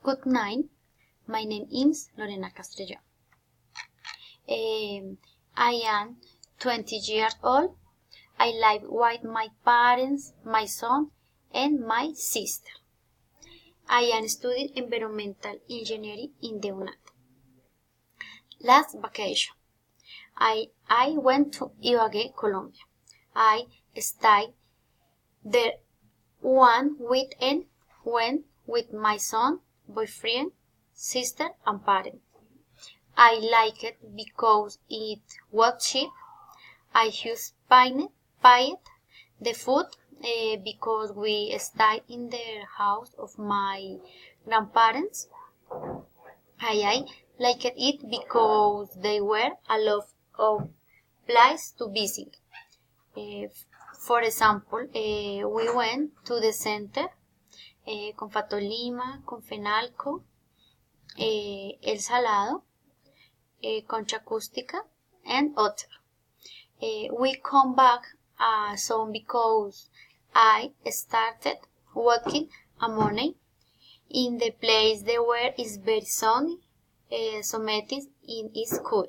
Good night. My name is Lorena Castellón. I am 20 years old. I live with my parents, my son, and my sister. I am studying environmental engineering in the UNAD. Last vacation, I went to Ibagué, Colombia. I stayed there 1 week and went with my son, boyfriend, sister, and parents. I liked it because it was cheap. I used paid the food because we stayed in the house of my grandparents. I liked it because they were a lot of places to visit. For example, we went to the center, Confato Lima, Confenalco, El Salado, Concha Acústica, and others. We come back soon because I started working a morning in the place where it's very sunny, Sometis in school.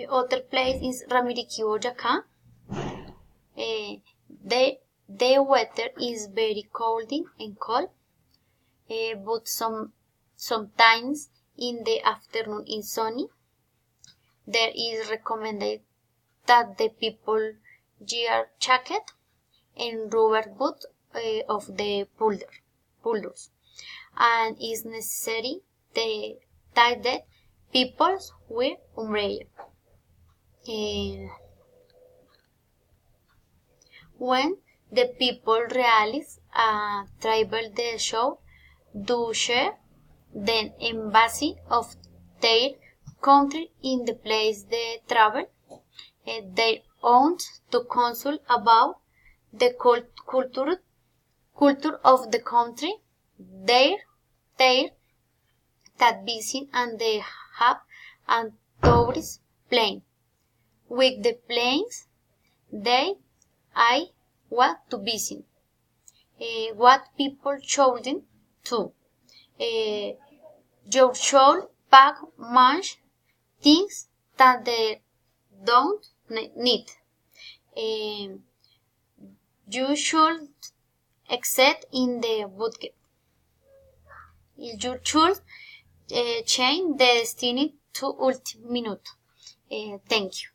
Other place is Ramiriquí, Boyacá. The weather is very cold and cold, but sometimes in the afternoon is sunny. There is recommended that the people wear jacket and rubber boots of the pullers, and it's necessary that people wear umbrella. When the people realize travel the show, do share the embassy of their country in the place they travel. They want to consult about the culture of the country, their that visit, and they have a tourist plane. With the planes, I want to visit. What people should do. You should pack much things that they don't need. You should accept in the budget. You should change the destiny to ultimate minute. Thank you.